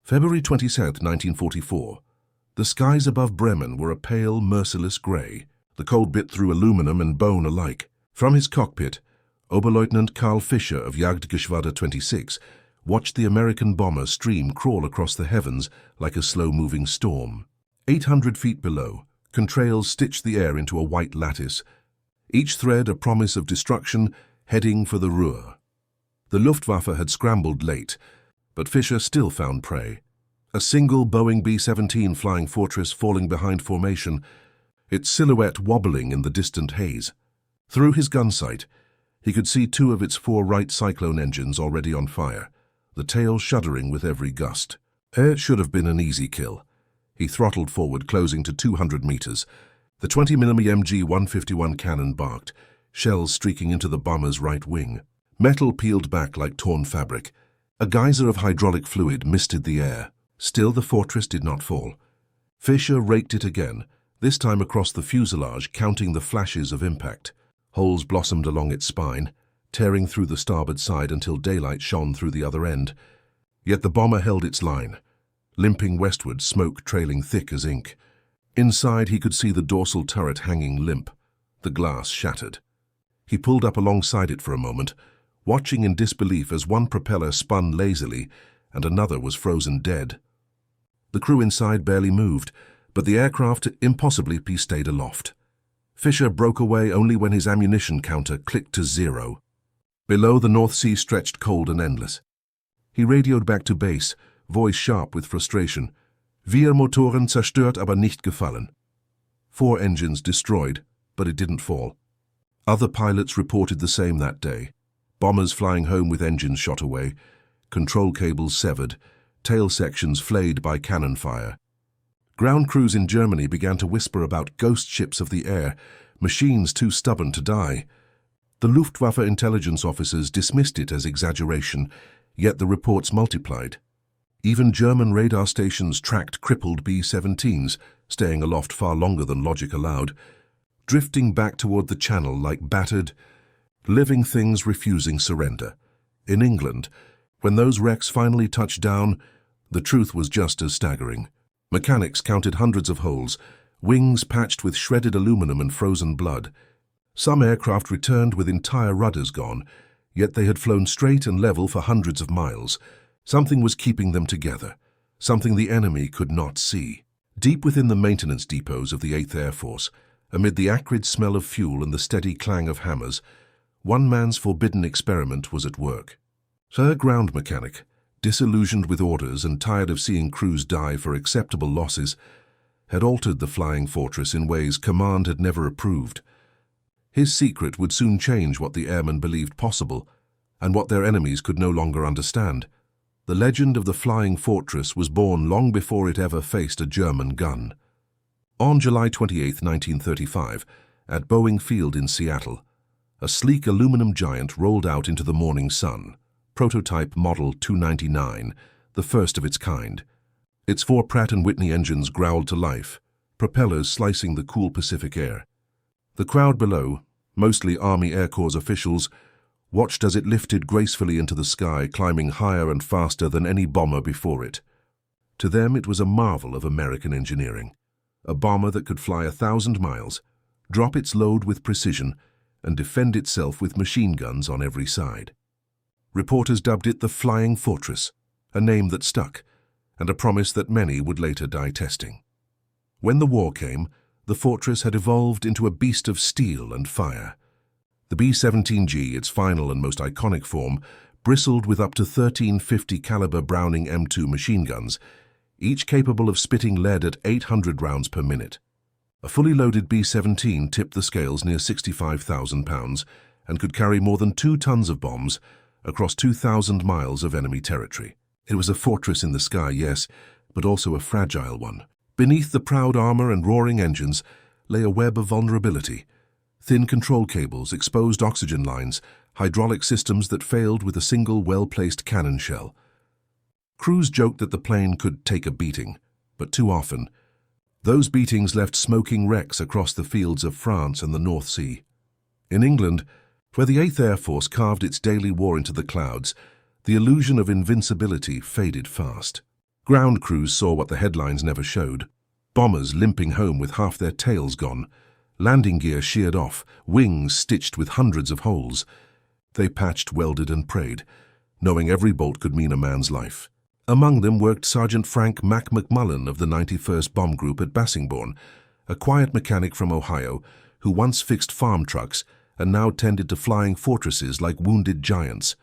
February 27, 1944. The skies above Bremen were a pale, merciless grey. The cold bit through aluminum and bone alike. From his cockpit, Oberleutnant Karl Fischer of Jagdgeschwader 26 watched the American bomber stream crawl across the heavens like a slow-moving storm. 800 feet below, contrails stitched the air into a white lattice, each thread a promise of destruction heading for the Ruhr. The Luftwaffe had scrambled late, but Fischer still found prey. A single Boeing B-17 flying fortress falling behind formation, its silhouette wobbling in the distant haze. Through his gun sight, he could see 2 of its 4 Wright Cyclone engines already on fire, the tail shuddering with every gust. It should have been an easy kill. He throttled forward, closing to 200 meters. The 20mm MG-151 cannon barked, shells streaking into the bomber's right wing. Metal peeled back like torn fabric. A geyser of hydraulic fluid misted the air. Still, the fortress did not fall. Fischer raked it again, this time across the fuselage, counting the flashes of impact. Holes blossomed along its spine, tearing through the starboard side until daylight shone through the other end. Yet the bomber held its line, limping westward, smoke trailing thick as ink. Inside, he could see the dorsal turret hanging limp, the glass shattered. He pulled up alongside it for a moment, watching in disbelief as one propeller spun lazily and another was frozen dead. The crew inside barely moved, but the aircraft impossibly stayed aloft. Fischer broke away only when his ammunition counter clicked to 0. Below, the North Sea stretched cold and endless. He radioed back to base, voice sharp with frustration. "Wir Motoren zerstört, aber nicht gefallen." 4 engines destroyed, but it didn't fall. Other pilots reported the same that day. Bombers flying home with engines shot away, control cables severed, tail sections flayed by cannon fire. Ground crews in Germany began to whisper about ghost ships of the air, machines too stubborn to die. The Luftwaffe intelligence officers dismissed it as exaggeration, yet the reports multiplied. Even German radar stations tracked crippled B-17s, staying aloft far longer than logic allowed, drifting back toward the channel like battered, living things refusing surrender. In England, when those wrecks finally touched down, the truth was just as staggering. Mechanics counted hundreds of holes, wings patched with shredded aluminum and frozen blood. Some aircraft returned with entire rudders gone, yet they had flown straight and level for hundreds of miles. Something was keeping them together, something the enemy could not see. Deep within the maintenance depots of the 8th Air Force, amid the acrid smell of fuel and the steady clang of hammers, one man's forbidden experiment was at work. A ground mechanic, disillusioned with orders and tired of seeing crews die for acceptable losses, had altered the flying fortress in ways command had never approved. His secret would soon change what the airmen believed possible and what their enemies could no longer understand. The legend of the flying fortress was born long before it ever faced a German gun. On July 28, 1935, at Boeing Field in Seattle, a sleek aluminum giant rolled out into the morning sun. Prototype Model 299, the first of its kind. Its 4 Pratt & Whitney engines growled to life, propellers slicing the cool Pacific air. The crowd below, mostly Army Air Corps officials, watched as it lifted gracefully into the sky, climbing higher and faster than any bomber before it. To them, it was a marvel of American engineering. A bomber that could fly 1,000 miles, drop its load with precision, and defend itself with machine guns on every side. Reporters dubbed it the Flying Fortress, a name that stuck, and a promise that many would later die testing. When the war came, the fortress had evolved into a beast of steel and fire. The B-17G, its final and most iconic form, bristled with up to 1350 caliber Browning M2 machine guns, each capable of spitting lead at 800 rounds per minute. A fully loaded B-17 tipped the scales near 65,000 pounds and could carry more than 2 tons of bombs across 2,000 miles of enemy territory. It was a fortress in the sky, yes, but also a fragile one. Beneath the proud armor and roaring engines lay a web of vulnerability. Thin control cables, exposed oxygen lines, hydraulic systems that failed with a single well-placed cannon shell. Crews joked that the plane could take a beating, but too often, those beatings left smoking wrecks across the fields of France and the North Sea. In England, where the 8th Air Force carved its daily war into the clouds, the illusion of invincibility faded fast. Ground crews saw what the headlines never showed. Bombers limping home with half their tails gone, landing gear sheared off, wings stitched with hundreds of holes. They patched, welded and prayed, knowing every bolt could mean a man's life. Among them worked Sergeant Frank McMullen of the 91st Bomb Group at Bassingbourn, a quiet mechanic from Ohio who once fixed farm trucks and now tended to flying fortresses like wounded giants.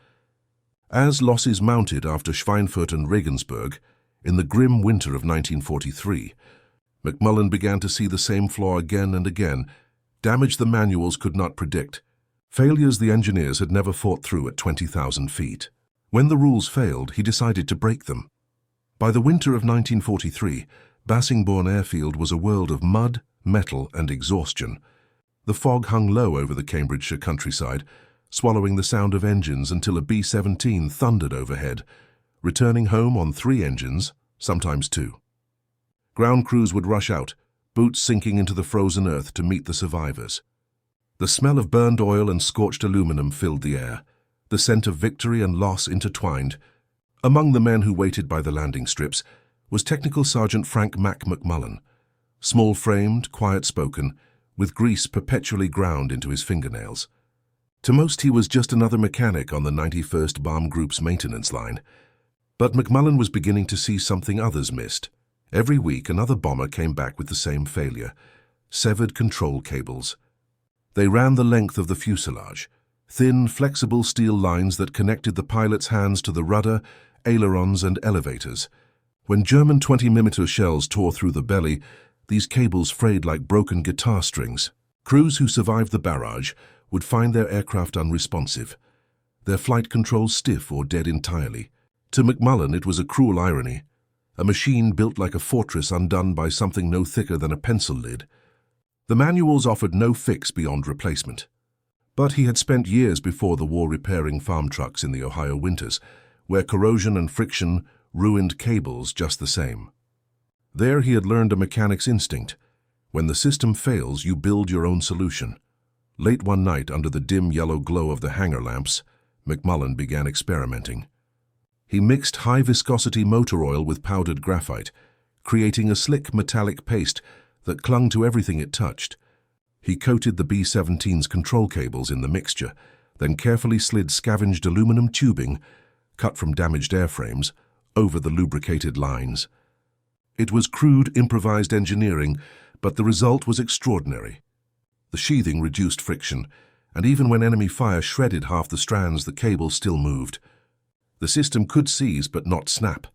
As losses mounted after Schweinfurt and Regensburg, in the grim winter of 1943, McMullen began to see the same flaw again and again, damage the manuals could not predict, failures the engineers had never fought through at 20,000 feet. When the rules failed, he decided to break them. By the winter of 1943, Bassingbourn Airfield was a world of mud, metal and exhaustion. The fog hung low over the Cambridgeshire countryside, swallowing the sound of engines until a B-17 thundered overhead, returning home on 3 engines, sometimes 2. Ground crews would rush out, boots sinking into the frozen earth to meet the survivors. The smell of burned oil and scorched aluminum filled the air, the scent of victory and loss intertwined. Among the men who waited by the landing strips was Technical Sergeant Frank McMullen, small-framed, quiet-spoken, with grease perpetually ground into his fingernails. To most he was just another mechanic on the 91st Bomb Group's maintenance line. But McMullen was beginning to see something others missed. Every week another bomber came back with the same failure: severed control cables. They ran the length of the fuselage, thin, flexible steel lines that connected the pilot's hands to the rudder, ailerons and elevators. When German 20mm shells tore through the belly, these cables frayed like broken guitar strings. Crews who survived the barrage would find their aircraft unresponsive, their flight controls stiff or dead entirely. To McMullen it was a cruel irony, a machine built like a fortress undone by something no thicker than a pencil lid. The manuals offered no fix beyond replacement. But he had spent years before the war repairing farm trucks in the Ohio winters, where corrosion and friction ruined cables just the same. There he had learned a mechanic's instinct. When the system fails, you build your own solution. Late one night, under the dim yellow glow of the hangar lamps, McMullen began experimenting. He mixed high-viscosity motor oil with powdered graphite, creating a slick metallic paste that clung to everything it touched. He coated the B-17's control cables in the mixture, then carefully slid scavenged aluminum tubing, cut from damaged airframes, over the lubricated lines. It was crude, improvised engineering, but the result was extraordinary. The sheathing reduced friction, and even when enemy fire shredded half the strands, the cable still moved. The system could seize but not snap.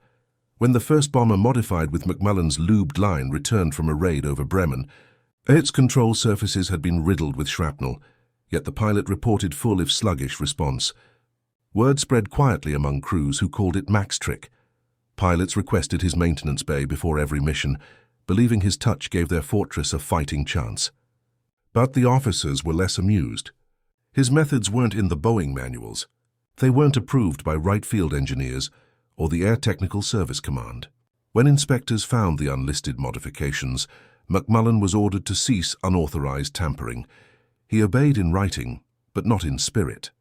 When the first bomber modified with McMullen's lubed line returned from a raid over Bremen, its control surfaces had been riddled with shrapnel, yet the pilot reported full if sluggish response. Word spread quietly among crews who called it Mac's trick. Pilots requested his maintenance bay before every mission, believing his touch gave their fortress a fighting chance. But the officers were less amused. His methods weren't in the Boeing manuals. They weren't approved by Wright field engineers or the Air Technical Service Command. When inspectors found the unlisted modifications, McMullen was ordered to cease unauthorized tampering. He obeyed in writing, but not in spirit.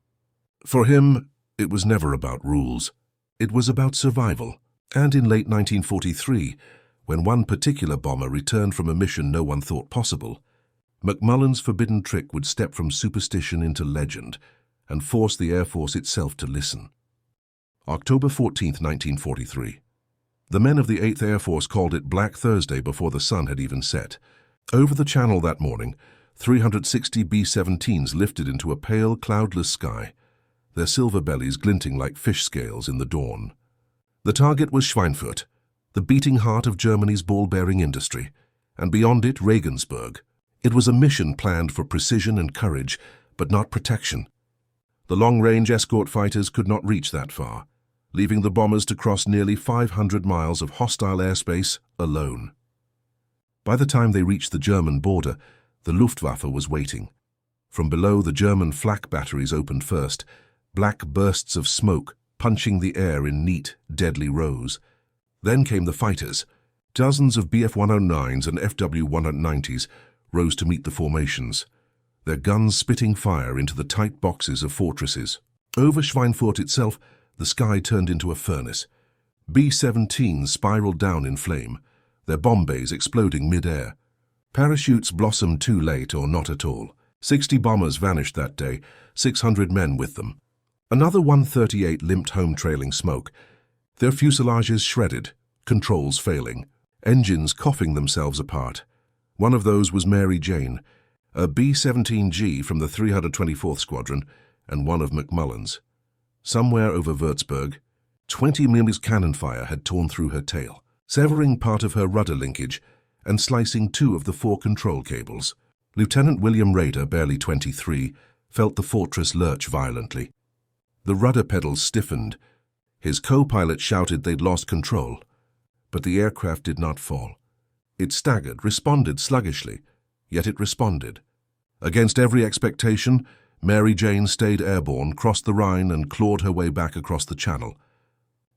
For him, it was never about rules. It was about survival. And in late 1943, when one particular bomber returned from a mission no one thought possible, McMullen's forbidden trick would step from superstition into legend and force the Air Force itself to listen. October 14, 1943. The men of the 8th Air Force called it Black Thursday before the sun had even set. Over the channel that morning, 360 B-17s lifted into a pale, cloudless sky, their silver bellies glinting like fish scales in the dawn. The target was Schweinfurt, the beating heart of Germany's ball-bearing industry, and beyond it, Regensburg. It was a mission planned for precision and courage, but not protection. The long-range escort fighters could not reach that far, leaving the bombers to cross nearly 500 miles of hostile airspace alone. By the time they reached the German border, the Luftwaffe was waiting. From below, the German flak batteries opened first, black bursts of smoke punching the air in neat, deadly rows. Then came the fighters. Dozens of Bf-109s and FW-190s rose to meet the formations, their guns spitting fire into the tight boxes of fortresses. Over Schweinfurt itself, the sky turned into a furnace. B-17 spiraled down in flame, their bomb bays exploding mid-air. Parachutes blossomed too late or not at all. 60 bombers vanished that day, 600 men with them. Another 138 limped home trailing smoke, their fuselages shredded, controls failing, engines coughing themselves apart. One of those was Mary Jane, a B-17G from the 324th Squadron, and one of McMullen's. Somewhere over Würzburg, 20 mm cannon fire had torn through her tail, severing part of her rudder linkage and slicing 2 of the 4 control cables. Lieutenant William Rader, barely 23, felt the fortress lurch violently. The rudder pedals stiffened. His co-pilot shouted they'd lost control, but the aircraft did not fall. It staggered, responded sluggishly, yet it responded. Against every expectation, Mary Jane stayed airborne, crossed the Rhine, and clawed her way back across the Channel.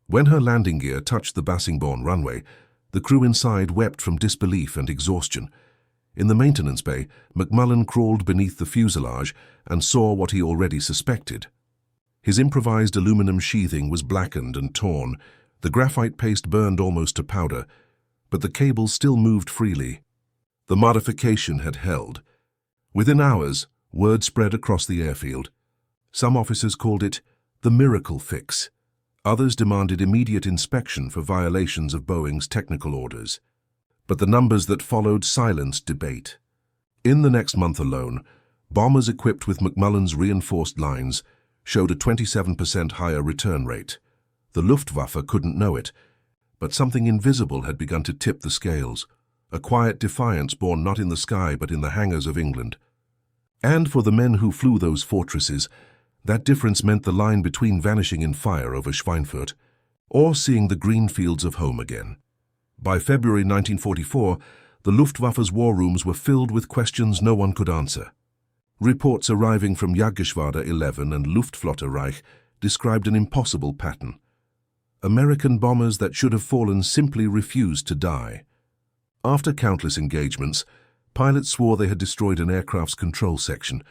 When her landing gear touched the Bassingbourn runway, the crew inside wept from disbelief and exhaustion. In the maintenance bay, McMullen crawled beneath the fuselage and saw what he already suspected. His improvised aluminum sheathing was blackened and torn, the graphite paste burned almost to powder, but the cables still moved freely. The modification had held. Within hours, word spread across the airfield. Some officers called it the miracle fix. Others demanded immediate inspection for violations of Boeing's technical orders. But the numbers that followed silenced debate. In the next month alone, bombers equipped with McMullen's reinforced lines showed a 27% higher return rate. The Luftwaffe couldn't know it, but something invisible had begun to tip the scales, a quiet defiance born not in the sky but in the hangars of England. And for the men who flew those fortresses, that difference meant the line between vanishing in fire over Schweinfurt or seeing the green fields of home again. By February 1944, the Luftwaffe's war rooms were filled with questions no one could answer. Reports arriving from Jagdgeschwader 11 and Luftwaffe Reich described an impossible pattern. American bombers that should have fallen simply refused to die. After countless engagements, pilots swore they had destroyed an aircraft's control section,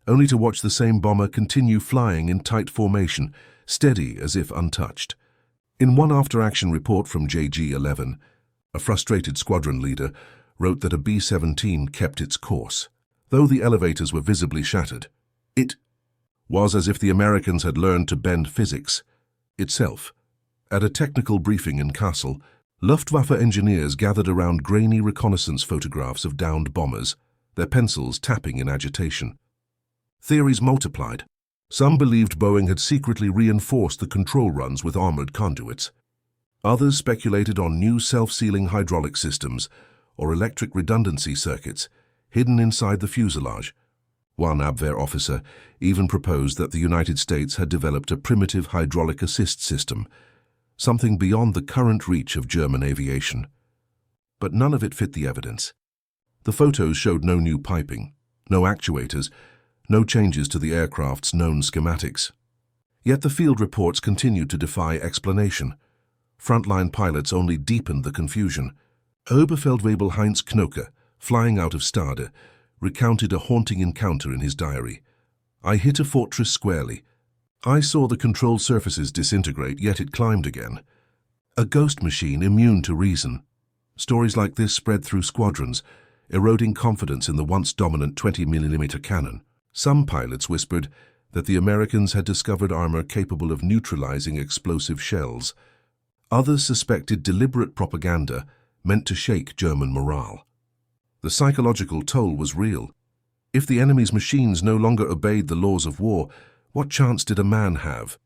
only to watch the same bomber continue flying in tight formation, steady as if untouched. In one after-action report from JG-11, a frustrated squadron leader wrote that a B-17 kept its course. Though the elevators were visibly shattered, it was as if the Americans had learned to bend physics itself. At a technical briefing in Kassel, Luftwaffe engineers gathered around grainy reconnaissance photographs of downed bombers, their pencils tapping in agitation. Theories multiplied. Some believed Boeing had secretly reinforced the control runs with armored conduits. Others speculated on new self-sealing hydraulic systems or electric redundancy circuits hidden inside the fuselage. One Abwehr officer even proposed that the United States had developed a primitive hydraulic assist system, something beyond the current reach of German aviation. But none of it fit the evidence. The photos showed no new piping, no actuators, no changes to the aircraft's known schematics. Yet the field reports continued to defy explanation. Frontline pilots only deepened the confusion. Oberfeldwebel Heinz Knoke, flying out of Stade, recounted a haunting encounter in his diary. "I hit a fortress squarely. I saw the control surfaces disintegrate, yet it climbed again. A ghost machine immune to reason." Stories like this spread through squadrons, eroding confidence in the once dominant 20mm cannon. Some pilots whispered that the Americans had discovered armor capable of neutralizing explosive shells. Others suspected deliberate propaganda meant to shake German morale. The psychological toll was real. If the enemy's machines no longer obeyed the laws of war, what chance did a man have?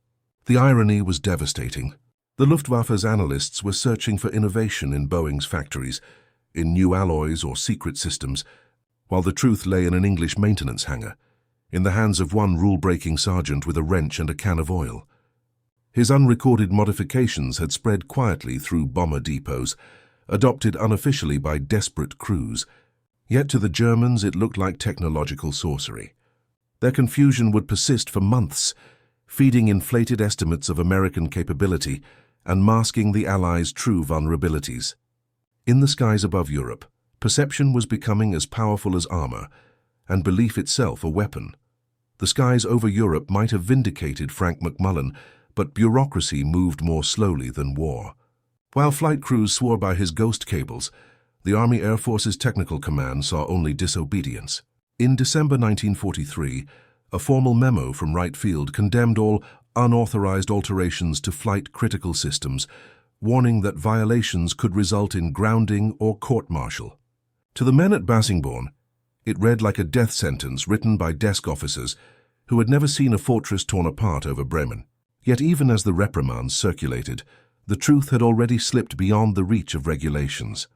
The irony was devastating. The Luftwaffe's analysts were searching for innovation in Boeing's factories, in new alloys or secret systems, while the truth lay in an English maintenance hangar, in the hands of one rule-breaking sergeant with a wrench and a can of oil. His unrecorded modifications had spread quietly through bomber depots, adopted unofficially by desperate crews. Yet to the Germans it looked like technological sorcery. Their confusion would persist for months, feeding inflated estimates of American capability and masking the Allies' true vulnerabilities. In the skies above Europe, perception was becoming as powerful as armor, and belief itself a weapon. The skies over Europe might have vindicated Frank McMullen, but bureaucracy moved more slowly than war. While flight crews swore by his ghost cables, the Army Air Force's Technical Command saw only disobedience. In December 1943, a formal memo from Wright Field condemned all unauthorized alterations to flight-critical systems, warning that violations could result in grounding or court-martial. To the men at Bassingbourn, it read like a death sentence written by desk officers who had never seen a fortress torn apart over Bremen. Yet even as the reprimands circulated, the truth had already slipped beyond the reach of regulations.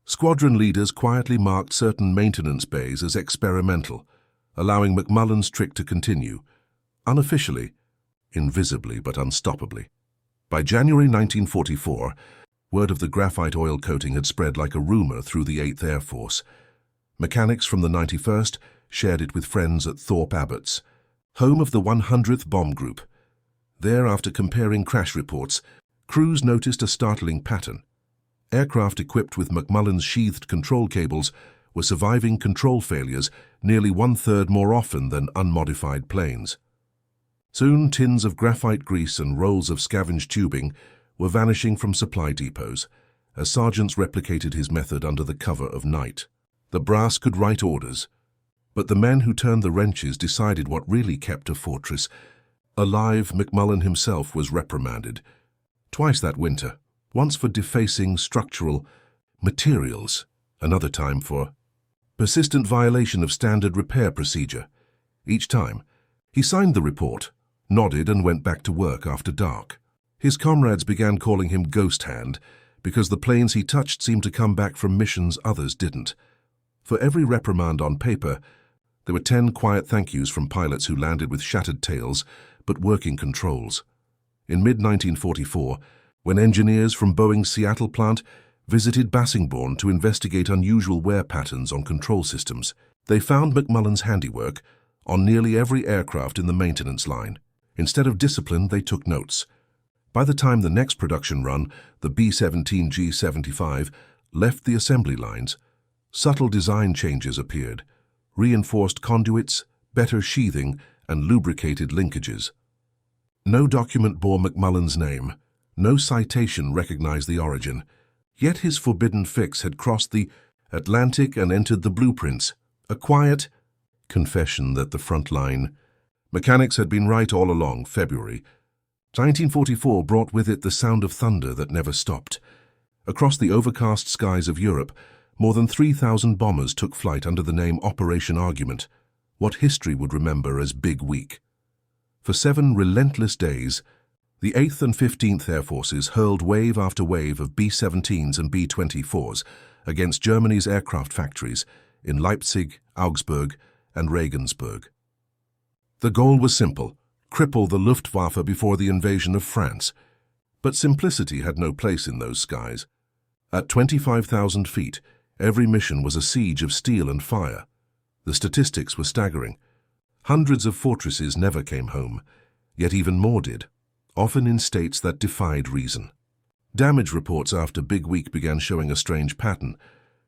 Squadron leaders quietly marked certain maintenance bays as experimental, allowing McMullen's trick to continue, unofficially, invisibly but unstoppably. By January 1944, word of the graphite oil coating had spread like a rumor through the 8th Air Force. Mechanics from the 91st shared it with friends at Thorpe Abbotts, home of the 100th Bomb Group. There, after comparing crash reports, crews noticed a startling pattern. Aircraft equipped with McMullen's sheathed control cables were surviving control failures nearly one-third more often than unmodified planes. Soon, tins of graphite grease and rolls of scavenged tubing were vanishing from supply depots, as sergeants replicated his method under the cover of night. The brass could write orders, but the men who turned the wrenches decided what really kept a fortress. Alive, McMullen himself was reprimanded, twice that winter, once for defacing structural materials, another time for persistent violation of standard repair procedure. Each time, he signed the report, nodded and went back to work after dark. His comrades began calling him Ghost Hand because the planes he touched seemed to come back from missions others didn't. For every reprimand on paper, there were 10 quiet thank yous from pilots who landed with shattered tails but working controls. In mid-1944, when engineers from Boeing's Seattle plant visited Bassingbourn to investigate unusual wear patterns on control systems, they found McMullen's handiwork on nearly every aircraft in the maintenance line. Instead of discipline, they took notes. By the time the next production run, the B-17 G-75, left the assembly lines, subtle design changes appeared: reinforced conduits, better sheathing, and lubricated linkages. No document bore McMullen's name. No citation recognized the origin. Yet his forbidden fix had crossed the Atlantic and entered the blueprints. A quiet confession that the front line mechanics had been right all along. February 1944 brought with it the sound of thunder that never stopped. Across the overcast skies of Europe, more than 3,000 bombers took flight under the name Operation Argument, what history would remember as Big Week. For 7 relentless days, the 8th and 15th Air Forces hurled wave after wave of B-17s and B-24s against Germany's aircraft factories in Leipzig, Augsburg, and Regensburg. The goal was simple: cripple the Luftwaffe before the invasion of France. But simplicity had no place in those skies. At 25,000 feet, every mission was a siege of steel and fire. The statistics were staggering. Hundreds of fortresses never came home, yet even more did, often in states that defied reason. Damage reports after Big Week began showing a strange pattern.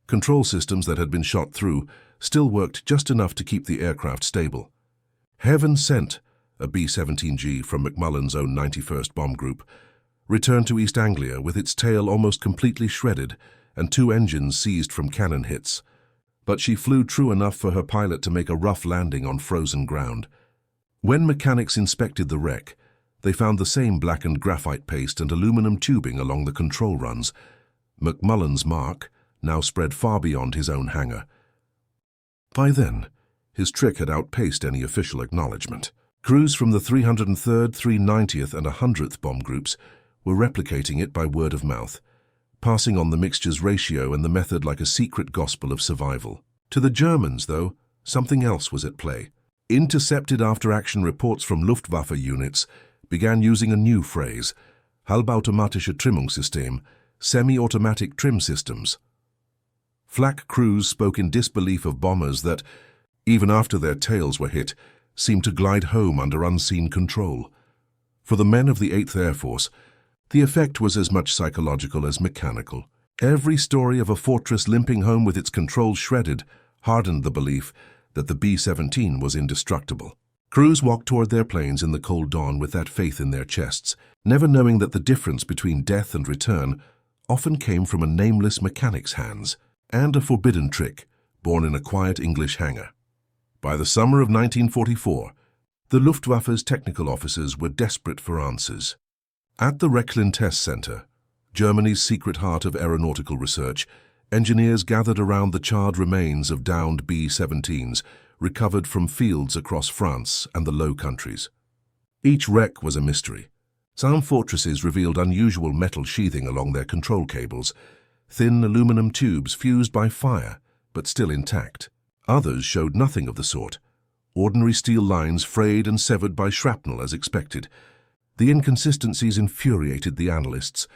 Control systems that had been shot through still worked just enough to keep the aircraft stable. Heaven sent, a B-17G from McMullen's own 91st Bomb Group returned to East Anglia with its tail almost completely shredded and 2 engines seized from cannon hits. But she flew true enough for her pilot to make a rough landing on frozen ground. When mechanics inspected the wreck, they found the same blackened graphite paste and aluminum tubing along the control runs. McMullen's mark now spread far beyond his own hangar. By then, his trick had outpaced any official acknowledgement. Crews from the 303rd, 390th, and 100th bomb groups were replicating it by word of mouth, passing on the mixture's ratio and the method like a secret gospel of survival. To the Germans, though, something else was at play. Intercepted after-action reports from Luftwaffe units began using a new phrase: halbautomatische Trimmungssystem, semi-automatic trim systems. Flak crews spoke in disbelief of bombers that, even after their tails were hit, seemed to glide home under unseen control. For the men of the 8th Air Force, the effect was as much psychological as mechanical. Every story of a fortress limping home with its controls shredded hardened the belief that the B-17 was indestructible. Crews walked toward their planes in the cold dawn with that faith in their chests, never knowing that the difference between death and return often came from a nameless mechanic's hands, and a forbidden trick born in a quiet English hangar. By the summer of 1944, the Luftwaffe's technical officers were desperate for answers. At the Rechlin test center, Germany's secret heart of aeronautical research, engineers gathered around the charred remains of downed B-17s recovered from fields across France and the Low Countries. Each wreck was a mystery. Some fortresses revealed unusual metal sheathing along their control cables, thin aluminum tubes fused by fire, but still intact. Others showed nothing of the sort. Ordinary steel lines frayed and severed by shrapnel as expected. The inconsistencies infuriated the analysts.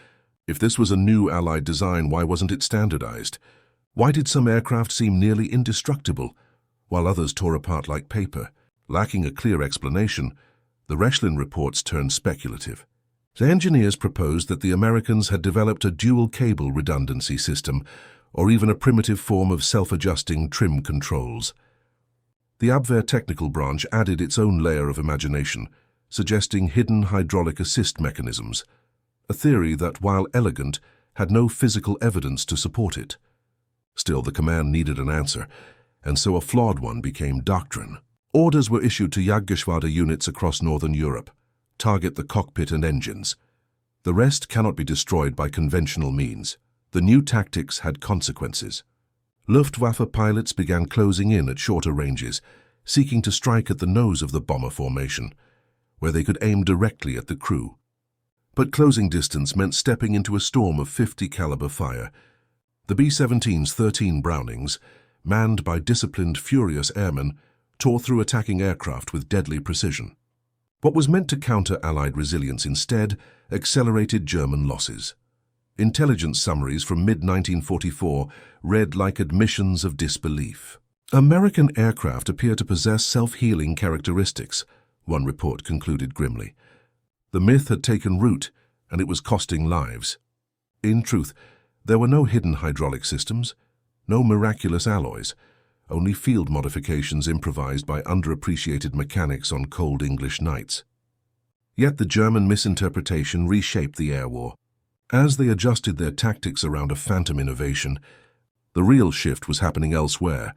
If this was a new Allied design, why wasn't it standardized? Why did some aircraft seem nearly indestructible, while others tore apart like paper? Lacking a clear explanation, the Rechlin reports turned speculative. The engineers proposed that the Americans had developed a dual-cable redundancy system, or even a primitive form of self-adjusting trim controls. The Abwehr technical branch added its own layer of imagination, suggesting hidden hydraulic assist mechanisms, a theory that, while elegant, had no physical evidence to support it. Still, the command needed an answer, and so a flawed one became doctrine. Orders were issued to Jagdgeschwader units across northern Europe. Target the cockpit and engines. The rest cannot be destroyed by conventional means. The new tactics had consequences. Luftwaffe pilots began closing in at shorter ranges, seeking to strike at the nose of the bomber formation, where they could aim directly at the crew. But closing distance meant stepping into a storm of 50 caliber fire. The B-17's 13 Brownings, manned by disciplined, furious airmen, tore through attacking aircraft with deadly precision. What was meant to counter Allied resilience instead accelerated German losses. Intelligence summaries from mid-1944 read like admissions of disbelief. American aircraft appear to possess self-healing characteristics, one report concluded grimly. The myth had taken root, and it was costing lives. In truth, there were no hidden hydraulic systems, no miraculous alloys, only field modifications improvised by underappreciated mechanics on cold English nights. Yet the German misinterpretation reshaped the air war. As they adjusted their tactics around a phantom innovation, the real shift was happening elsewhere,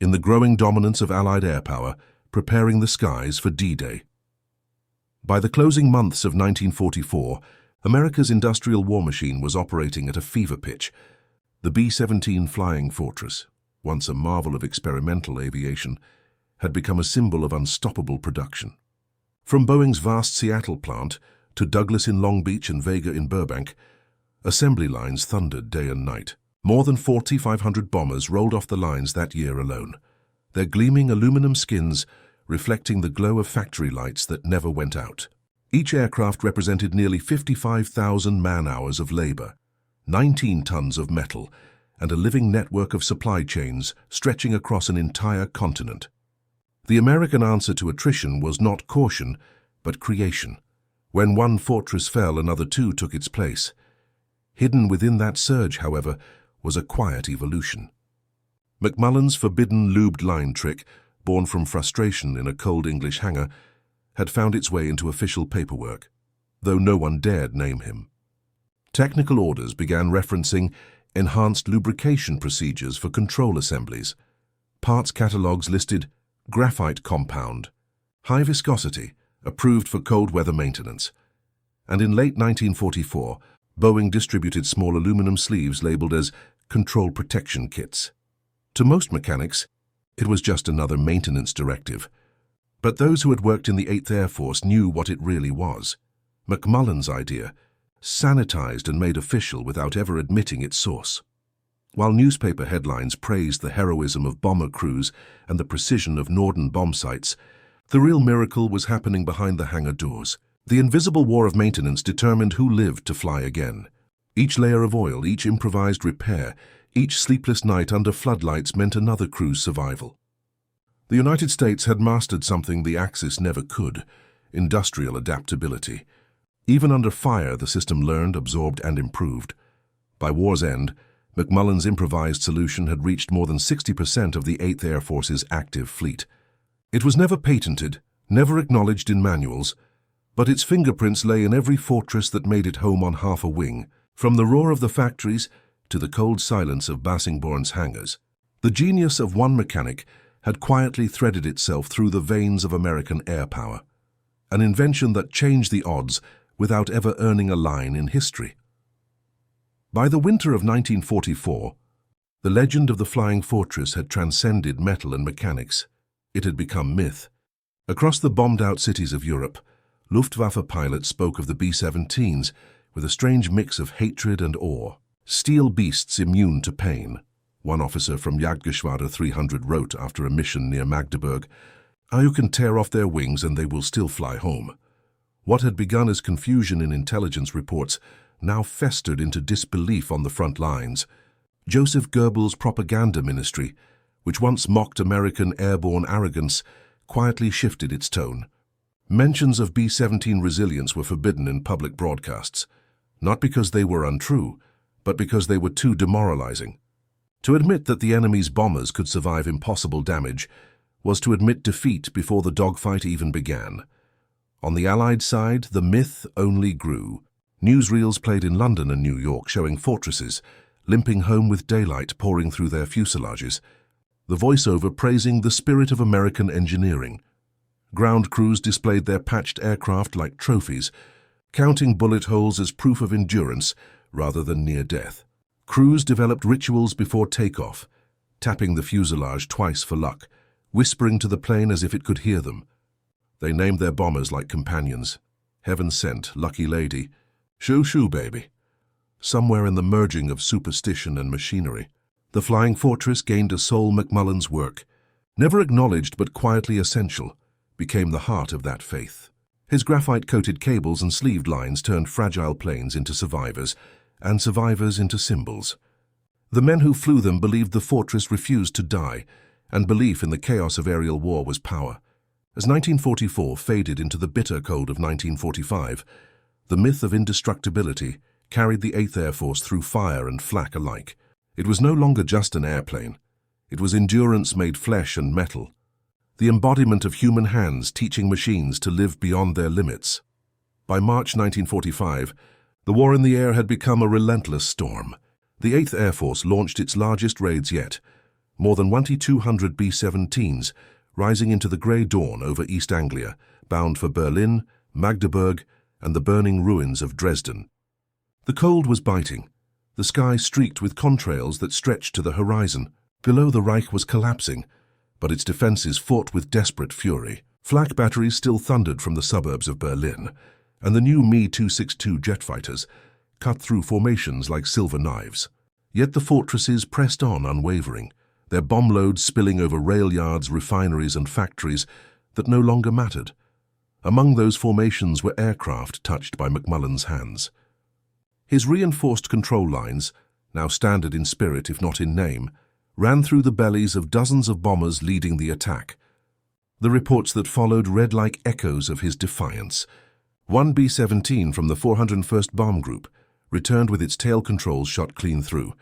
in the growing dominance of Allied air power, preparing the skies for D-Day. By the closing months of 1944, America's industrial war machine was operating at a fever pitch. The B-17 flying fortress, once a marvel of experimental aviation, had become a symbol of unstoppable production. From Boeing's vast Seattle plant to Douglas in Long Beach and Vega in Burbank, assembly lines thundered day and night. More than 4,500 bombers rolled off the lines that year alone, their gleaming aluminum skins reflecting the glow of factory lights that never went out. Each aircraft represented nearly 55,000 man-hours of labor, 19 tons of metal, and a living network of supply chains stretching across an entire continent. The American answer to attrition was not caution, but creation. When one fortress fell, another two took its place. Hidden within that surge, however, was a quiet evolution. McMullen's forbidden lubed line trick, born from frustration in a cold English hangar, had found its way into official paperwork, though no one dared name him. Technical orders began referencing enhanced lubrication procedures for control assemblies. Parts catalogues listed graphite compound, high viscosity, approved for cold weather maintenance. And in late 1944, Boeing distributed small aluminum sleeves labeled as control protection kits. To most mechanics, it was just another maintenance directive. But those who had worked in the 8th Air Force knew what it really was. McMullen's idea, sanitized and made official without ever admitting its source. While newspaper headlines praised the heroism of bomber crews and the precision of Norden bomb sites, the real miracle was happening behind the hangar doors. The invisible war of maintenance determined who lived to fly again. Each layer of oil, each improvised repair, each sleepless night under floodlights meant another crew's survival. The United States had mastered something the Axis never could: industrial adaptability. Even under fire, the system learned, absorbed, and improved. By war's end, McMullen's improvised solution had reached more than 60% of the 8th Air Force's active fleet. It was never patented, never acknowledged in manuals, but its fingerprints lay in every fortress that made it home on half a wing. From the roar of the factories to the cold silence of Bassingbourn's hangars, the genius of one mechanic had quietly threaded itself through the veins of American air power, an invention that changed the odds without ever earning a line in history. By the winter of 1944, the legend of the Flying Fortress had transcended metal and mechanics. It had become myth. Across the bombed-out cities of Europe, Luftwaffe pilots spoke of the B-17s with a strange mix of hatred and awe. Steel beasts immune to pain. One officer from Jagdgeschwader 300 wrote after a mission near Magdeburg, "You can tear off their wings and they will still fly home." What had begun as confusion in intelligence reports now festered into disbelief on the front lines. Joseph Goebbels' propaganda ministry, which once mocked American airborne arrogance, quietly shifted its tone. Mentions of B-17 resilience were forbidden in public broadcasts, not because they were untrue, but because they were too demoralizing. To admit that the enemy's bombers could survive impossible damage was to admit defeat before the dogfight even began. On the Allied side, the myth only grew. Newsreels played in London and New York showing fortresses, limping home with daylight pouring through their fuselages, the voiceover praising the spirit of American engineering. Ground crews displayed their patched aircraft like trophies, counting bullet holes as proof of endurance rather than near death. Crews developed rituals before takeoff, tapping the fuselage twice for luck, whispering to the plane as if it could hear them. They named their bombers like companions. Heaven sent, lucky lady, shoo shoo baby. Somewhere in the merging of superstition and machinery, the Flying Fortress gained a soul. McMullen's work, never acknowledged but quietly essential, became the heart of that faith. His graphite-coated cables and sleeved lines turned fragile planes into survivors, and survivors into symbols. The men who flew them believed the fortress refused to die, and belief in the chaos of aerial war was power. As 1944 faded into the bitter cold of 1945, the myth of indestructibility carried the 8th Air Force through fire and flak alike. It was no longer just an airplane. It was endurance made flesh and metal, the embodiment of human hands teaching machines to live beyond their limits. By March 1945, the war in the air had become a relentless storm. The 8th Air Force launched its largest raids yet, more than 2,200 B-17s rising into the grey dawn over East Anglia, bound for Berlin, Magdeburg, and the burning ruins of Dresden. The cold was biting, the sky streaked with contrails that stretched to the horizon. Below, the Reich was collapsing, but its defences fought with desperate fury. Flak batteries still thundered from the suburbs of Berlin, and the new Me-262 jet fighters cut through formations like silver knives. Yet the fortresses pressed on unwavering, their bomb loads spilling over rail yards, refineries, and factories that no longer mattered. Among those formations were aircraft touched by McMullen's hands. His reinforced control lines, now standard in spirit if not in name, ran through the bellies of dozens of bombers leading the attack. The reports that followed read like echoes of his defiance. One B-17 from the 401st Bomb Group returned with its tail controls shot clean through,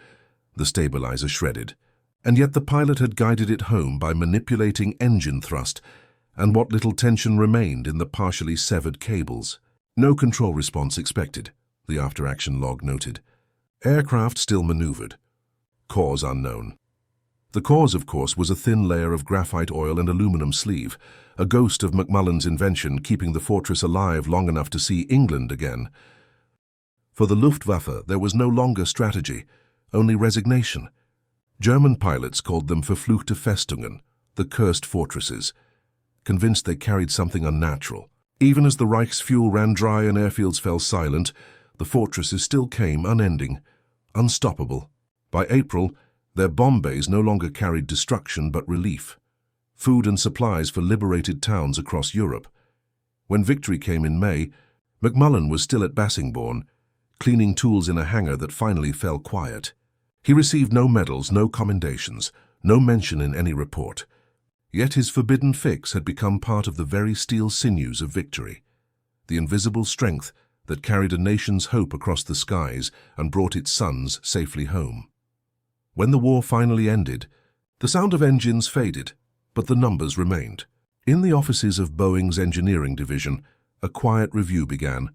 the stabilizer shredded, and yet the pilot had guided it home by manipulating engine thrust and what little tension remained in the partially severed cables. No control response expected, the after-action log noted. Aircraft still maneuvered. Cause unknown. The cause, of course, was a thin layer of graphite oil and aluminum sleeve, a ghost of McMullen's invention keeping the fortress alive long enough to see England again. For the Luftwaffe, there was no longer strategy, only resignation. German pilots called them verfluchte Festungen, the cursed fortresses, convinced they carried something unnatural. Even as the Reich's fuel ran dry and airfields fell silent, the fortresses still came unending, unstoppable. By April, their bomb bays no longer carried destruction but relief, food and supplies for liberated towns across Europe. When victory came in May, McMullen was still at Bassingbourn, cleaning tools in a hangar that finally fell quiet. He received no medals, no commendations, no mention in any report. Yet his forbidden fix had become part of the very steel sinews of victory, the invisible strength that carried a nation's hope across the skies and brought its sons safely home. When the war finally ended, the sound of engines faded, but the numbers remained. In the offices of Boeing's engineering division, a quiet review began.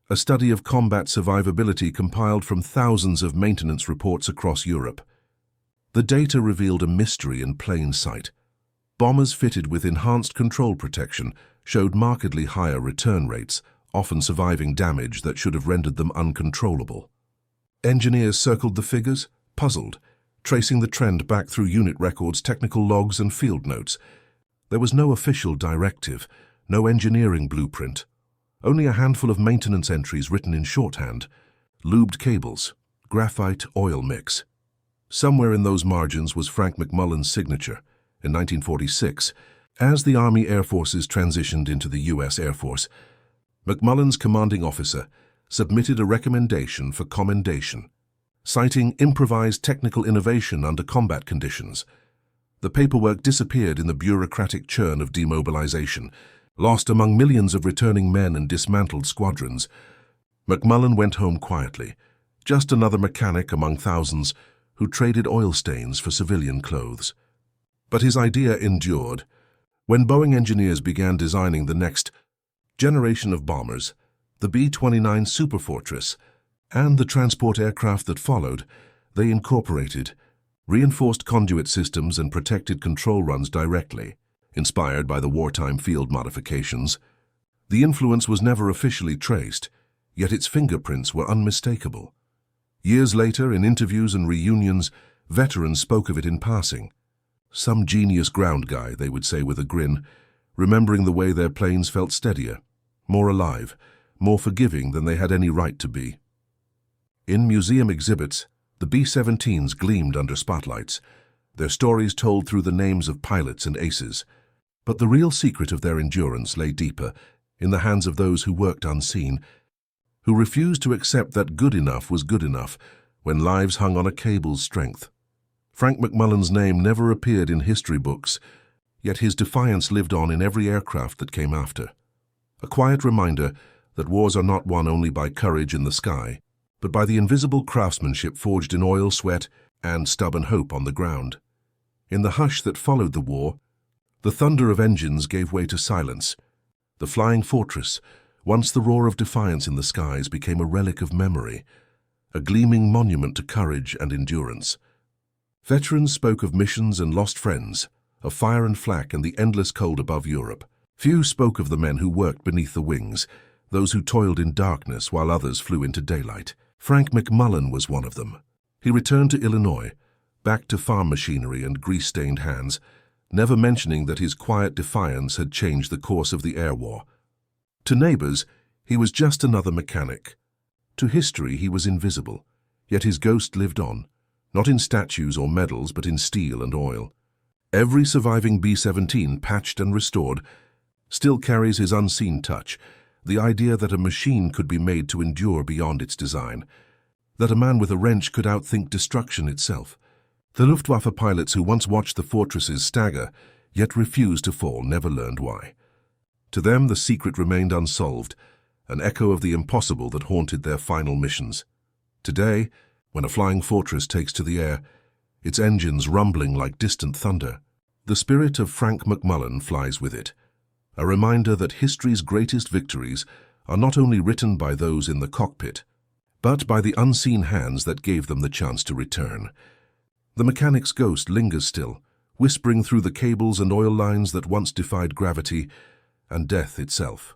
a study of combat survivability compiled from thousands of maintenance reports across Europe. The data revealed a mystery in plain sight. Bombers fitted with enhanced control protection showed markedly higher return rates, often surviving damage that should have rendered them uncontrollable. Engineers circled the figures, puzzled, tracing the trend back through unit records, technical logs, and field notes. There was no official directive, no engineering blueprint, only a handful of maintenance entries written in shorthand, lubed cables, graphite oil mix. Somewhere in those margins was Frank McMullen's signature. In 1946, as the Army Air Forces transitioned into the U.S. Air Force, McMullen's commanding officer submitted a recommendation for commendation, citing improvised technical innovation under combat conditions. The paperwork disappeared in the bureaucratic churn of demobilization, lost among millions of returning men and dismantled squadrons. McMullen went home quietly, just another mechanic among thousands who traded oil stains for civilian clothes. But his idea endured. When Boeing engineers began designing the next generation of bombers, the B-29 Superfortress, and the transport aircraft that followed, they incorporated reinforced conduit systems and protected control runs directly, inspired by the wartime field modifications. The influence was never officially traced, yet its fingerprints were unmistakable. Years later, in interviews and reunions, veterans spoke of it in passing. Some genius ground guy, they would say with a grin, remembering the way their planes felt steadier, more alive, more forgiving than they had any right to be. In museum exhibits, the B-17s gleamed under spotlights, their stories told through the names of pilots and aces. But the real secret of their endurance lay deeper, in the hands of those who worked unseen, who refused to accept that good enough was good enough when lives hung on a cable's strength. Frank McMullen's name never appeared in history books, yet his defiance lived on in every aircraft that came after. A quiet reminder that wars are not won only by courage in the sky, but by the invisible craftsmanship forged in oil, sweat, and stubborn hope on the ground. In the hush that followed the war, the thunder of engines gave way to silence. The flying fortress, once the roar of defiance in the skies, became a relic of memory, a gleaming monument to courage and endurance. Veterans spoke of missions and lost friends, of fire and flak and the endless cold above Europe. Few spoke of the men who worked beneath the wings, those who toiled in darkness while others flew into daylight. Frank McMullen was one of them. He returned to Illinois, back to farm machinery and grease-stained hands, never mentioning that his quiet defiance had changed the course of the air war. To neighbors, he was just another mechanic. To history, he was invisible, yet his ghost lived on, not in statues or medals, but in steel and oil. Every surviving B-17, patched and restored, still carries his unseen touch, the idea that a machine could be made to endure beyond its design, that a man with a wrench could outthink destruction itself. The Luftwaffe pilots who once watched the fortresses stagger, yet refused to fall, never learned why. To them, the secret remained unsolved, an echo of the impossible that haunted their final missions. Today, when a flying fortress takes to the air, its engines rumbling like distant thunder, the spirit of Frank McMullen flies with it, a reminder that history's greatest victories are not only written by those in the cockpit, but by the unseen hands that gave them the chance to return. The mechanic's ghost lingers still, whispering through the cables and oil lines that once defied gravity and death itself.